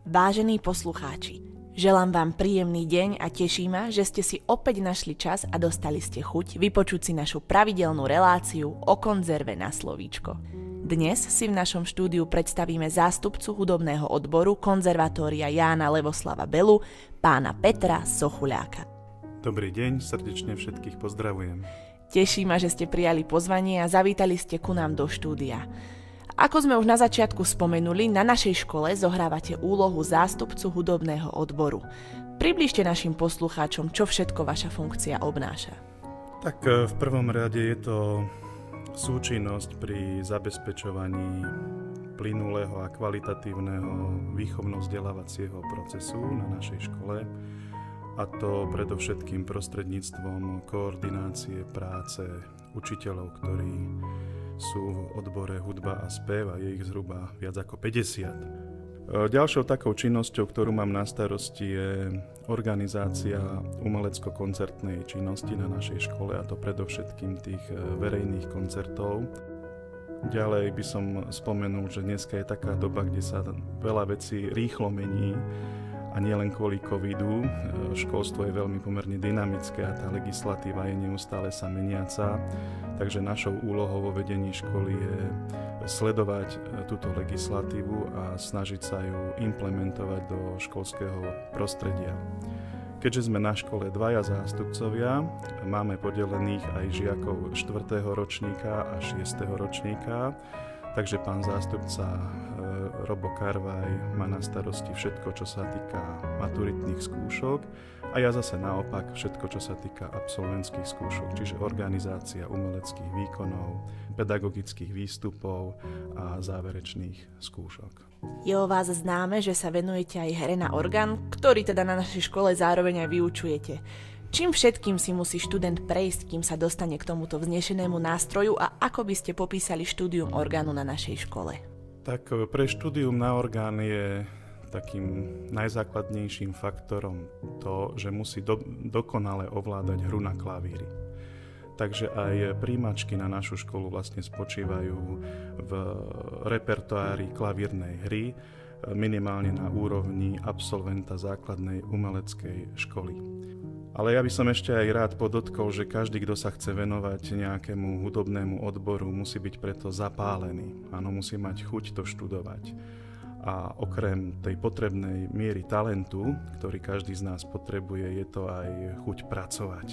Vážení poslucháči, želám vám príjemný deň a teší ma, že ste si opäť našli čas a dostali ste chuť vypočuť si našu pravidelnú reláciu o konzerve na slovíčko. Dnes si v našom štúdiu predstavíme zástupcu hudobného odboru Konzervatória Jána Levoslava Belu, pána Petra Sochuľáka. Dobrý deň, srdečne všetkých pozdravujem. Teší ma, že ste prijali pozvanie a zavítali ste ku nám do štúdia. Ako sme už na začiatku spomenuli, na našej škole zohrávate úlohu zástupcu hudobného odboru. Približte našim poslucháčom, čo všetko vaša funkcia obnáša. Tak v prvom rade je to súčinnosť pri zabezpečovaní plynulého a kvalitatívneho výchovno-vzdelávacieho procesu na našej škole, a to predovšetkým prostredníctvom koordinácie práce učiteľov, ktorí sú v odbore hudba a spev a je ich zhruba viac ako 50. Ďalšou takou činnosťou, ktorú mám na starosti, je organizácia umelecko-koncertnej činnosti na našej škole, a to predovšetkým tých verejných koncertov. Ďalej by som spomenul, že dneska je taká doba, kde sa veľa vecí rýchlo mení, a nie len kvôli covidu. Školstvo je veľmi pomerne dynamické a tá legislatíva je neustále sa meniaca. Takže našou úlohou vo vedení školy je sledovať túto legislatívu a snažiť sa ju implementovať do školského prostredia. Keďže sme na škole dvaja zástupcovia, máme podelených aj žiakov 4. ročníka a 6. ročníka, takže pán zástupca Robo Karvaj má na starosti všetko, čo sa týka maturitných skúšok, a ja zase naopak všetko, čo sa týka absolventských skúšok, čiže organizácia umeleckých výkonov, pedagogických výstupov a záverečných skúšok. Je o vás známe, že sa venujete aj hre na orgán, ktorý teda na našej škole zároveň aj vyučujete. Čím všetkým si musí študent prejsť, kým sa dostane k tomuto vznešenému nástroju, a ako by ste popísali štúdium orgánu na našej škole? Tak pre štúdium na orgán je takým najzákladnejším faktorom to, že musí dokonale ovládať hru na klavíri. Takže aj príjmačky na našu školu vlastne spočívajú v repertoári klavírnej hry, minimálne na úrovni absolventa základnej umeleckej školy. Ale ja by som ešte aj rád podotkol, že každý, kto sa chce venovať nejakému hudobnému odboru, musí byť preto zapálený. Áno, musí mať chuť to študovať. A okrem tej potrebnej miery talentu, ktorý každý z nás potrebuje, je to aj chuť pracovať.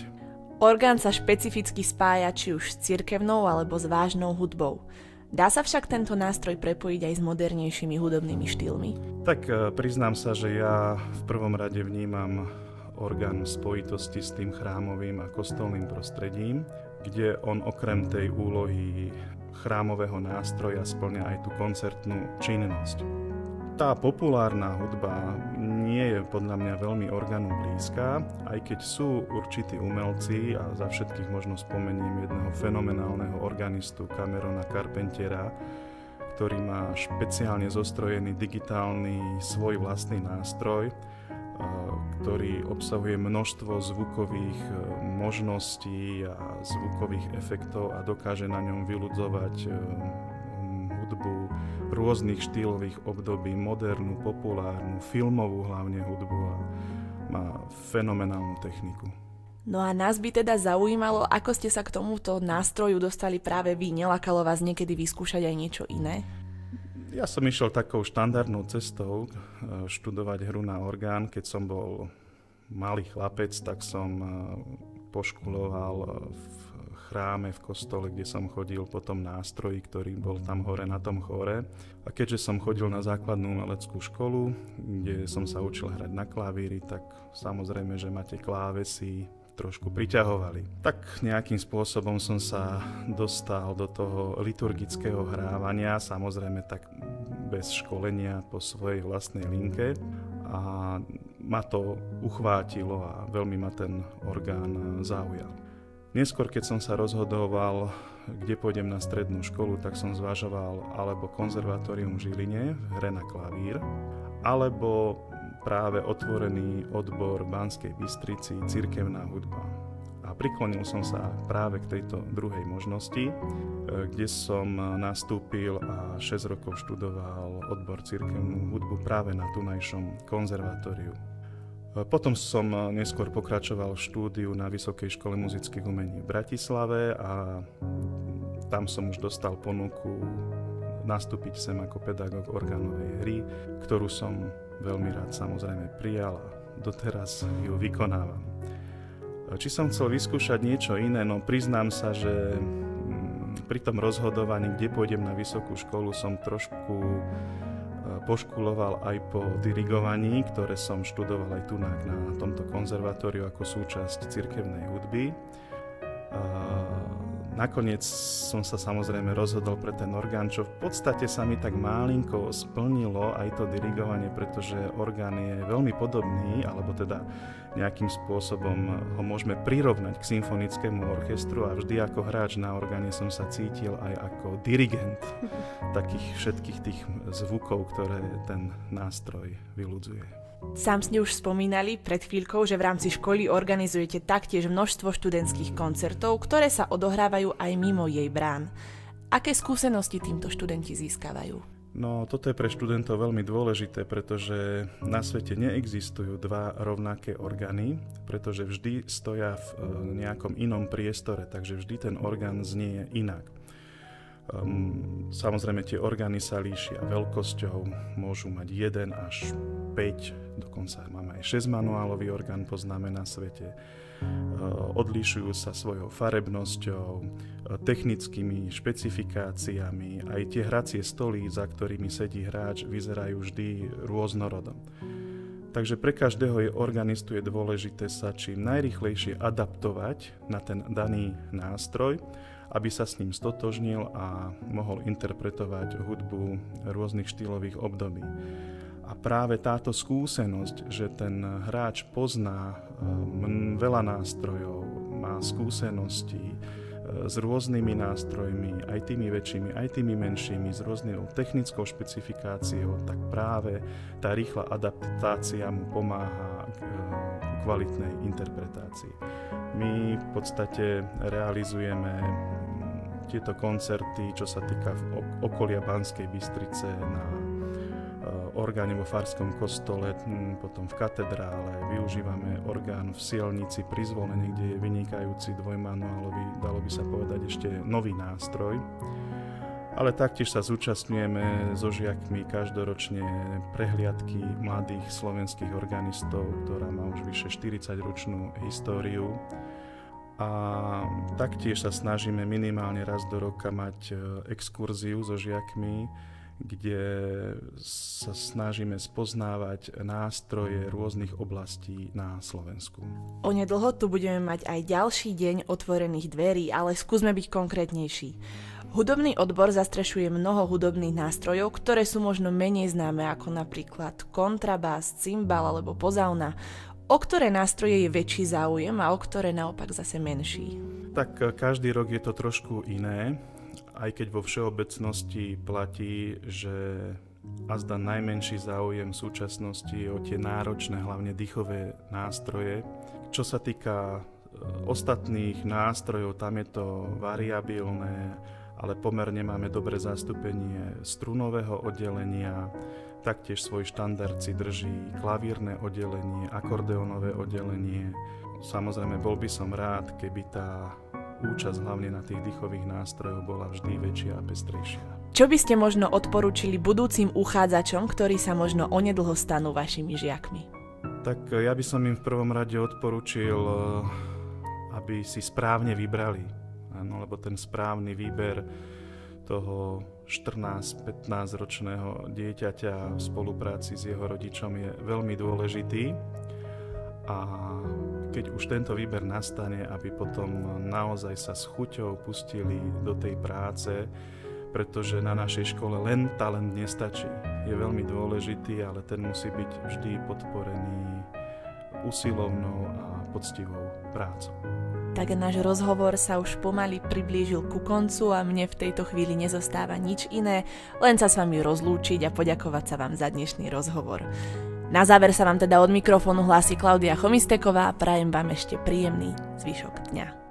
Orgán sa špecificky spája či už s cirkevnou alebo s vážnou hudbou. Dá sa však tento nástroj prepojiť aj s modernejšími hudobnými štýlmi? Tak priznám sa, že ja v prvom rade vnímam orgán v spojitosti s tým chrámovým a kostolným prostredím, kde on okrem tej úlohy chrámového nástroja spĺňa aj tú koncertnú činnosť. Tá populárna hudba nie je podľa mňa veľmi orgánu blízka, aj keď sú určití umelci, a za všetkých možno spomeniem jedného fenomenálneho organistu Camerona Carpentiera, ktorý má špeciálne zostrojený digitálny svoj vlastný nástroj, ktorý obsahuje množstvo zvukových možností a zvukových efektov a dokáže na ňom vyľudzovať hudbu rôznych štýlových období, modernú, populárnu, filmovú hlavne hudbu, a má fenomenálnu techniku. No a nás by teda zaujímalo, ako ste sa k tomuto nástroju dostali práve vy. Nelákalo vás niekedy vyskúšať aj niečo iné? Ja som išiel takou štandardnou cestou študovať hru na orgán. Keď som bol malý chlapec, tak som poškuloval v chráme, v kostole, kde som chodil po tom nástroji, ktorý bol tam hore na tom chóre. A keďže som chodil na základnú umeleckú školu, kde som sa učil hrať na klavíri, tak samozrejme, že ma tie klávesy trošku priťahovali. Tak nejakým spôsobom som sa dostal do toho liturgického hrávania, samozrejme tak bez školenia, po svojej vlastnej linke, a ma to uchvátilo a veľmi ma ten orgán zaujal. Neskôr, keď som sa rozhodoval, kde pôjdem na strednú školu, tak som zvažoval alebo konzervatórium v Žiline v hre na klavír, alebo práve otvorený odbor v Banskej Bystrici cirkevná hudba. A priklonil som sa práve k tejto druhej možnosti, kde som nastúpil a 6 rokov študoval odbor cirkevnú hudbu práve na tunajšom konzervatóriu. Potom som neskôr pokračoval v štúdiu na Vysokej škole muzických umení v Bratislave a tam som už dostal ponuku nastúpiť sem ako pedagóg orgánovej hry, ktorú som veľmi rád samozrejme prijal a doteraz ju vykonávam. Či som chcel vyskúšať niečo iné, no priznám sa, že pri tom rozhodovaní, kde pôjdem na vysokú školu, som trošku poškuloval aj po dirigovaní, ktoré som študoval aj tu na tomto konzervatóriu ako súčasť cirkevnej hudby. Nakoniec som sa samozrejme rozhodol pre ten orgán, čo v podstate sa mi tak málinko splnilo aj to dirigovanie, pretože orgán je veľmi podobný, alebo teda nejakým spôsobom ho môžeme prirovnať k symfonickému orchestru a vždy ako hráč na orgáne som sa cítil aj ako dirigent takých všetkých tých zvukov, ktoré ten nástroj vyľudzuje. Sám ste už spomínali pred chvíľkou, že v rámci školy organizujete taktiež množstvo študentských koncertov, ktoré sa odohrávajú aj mimo jej brán. Aké skúsenosti týmto študenti získavajú? No, toto je pre študentov veľmi dôležité, pretože na svete neexistujú dva rovnaké orgány, pretože vždy stoja v nejakom inom priestore, takže vždy ten orgán znie inak. Samozrejme tie orgány sa líšia veľkosťou, môžu mať 1 až 5, dokonca máme aj 6-manuálový orgán, poznáme na svete. Odlišujú sa svojou farebnosťou, technickými špecifikáciami, aj tie hracie stoly, za ktorými sedí hráč, vyzerajú vždy rôznorodo. Takže pre každého organistu je dôležité sa čím najrýchlejšie adaptovať na ten daný nástroj, aby sa s ním stotožnil a mohol interpretovať hudbu rôznych štýlových období. A práve táto skúsenosť, že ten hráč pozná veľa nástrojov, má skúsenosti s rôznymi nástrojmi, aj tými väčšími, aj tými menšími, s rôznou technickou špecifikáciou, tak práve tá rýchla adaptácia mu pomáha k kvalitnej interpretácii. My v podstate realizujeme tieto koncerty, čo sa týka okolia Banskej Bystrice, na orgáne vo farskom kostole, potom v katedrále, využívame orgán v Sielnici pri Zvolene, kde je vynikajúci dvojmanuálový, dalo by sa povedať ešte nový nástroj. Ale taktiež sa zúčastňujeme so žiakmi každoročne prehliadky mladých slovenských organistov, ktorá má už vyše 40-ročnú históriu. A taktiež sa snažíme minimálne raz do roka mať exkurziu so žiakmi, kde sa snažíme spoznávať nástroje rôznych oblastí na Slovensku. Onedlho tu budeme mať aj ďalší deň otvorených dverí, ale skúsme byť konkrétnejší. Hudobný odbor zastrešuje mnoho hudobných nástrojov, ktoré sú možno menej známe, ako napríklad kontrabás, cimbal alebo pozauna. O ktoré nástroje je väčší záujem a o ktoré naopak zase menší? Tak každý rok je to trošku iné, aj keď vo všeobecnosti platí, že azda najmenší záujem v súčasnosti je o tie náročné, hlavne dýchové nástroje. Čo sa týka ostatných nástrojov, tam je to variabilné, ale pomerne máme dobré zastúpenie strunového oddelenia. Taktiež svoj štandard si drží klavírne oddelenie, akordeónové oddelenie. Samozrejme, bol by som rád, keby tá účasť hlavne na tých dýchových nástrojoch bola vždy väčšia a pestrejšia. Čo by ste možno odporúčili budúcim uchádzačom, ktorí sa možno onedlho stanú vašimi žiakmi? Tak ja by som im v prvom rade odporúčil, aby si správne vybrali. Áno, lebo ten správny výber toho 14-15 ročného dieťaťa v spolupráci s jeho rodičom je veľmi dôležitý a keď už tento výber nastane, aby potom naozaj sa s chuťou pustili do tej práce, pretože na našej škole len talent nestačí. Je veľmi dôležitý, ale ten musí byť vždy podporený usilovnou a poctivou prácou. Tak náš rozhovor sa už pomaly priblížil ku koncu a mne v tejto chvíli nezostáva nič iné, len sa s vami rozlúčiť a poďakovať sa vám za dnešný rozhovor. Na záver sa vám teda od mikrofónu hlási Klaudia Chomisteková a prajem vám ešte príjemný zvyšok dňa.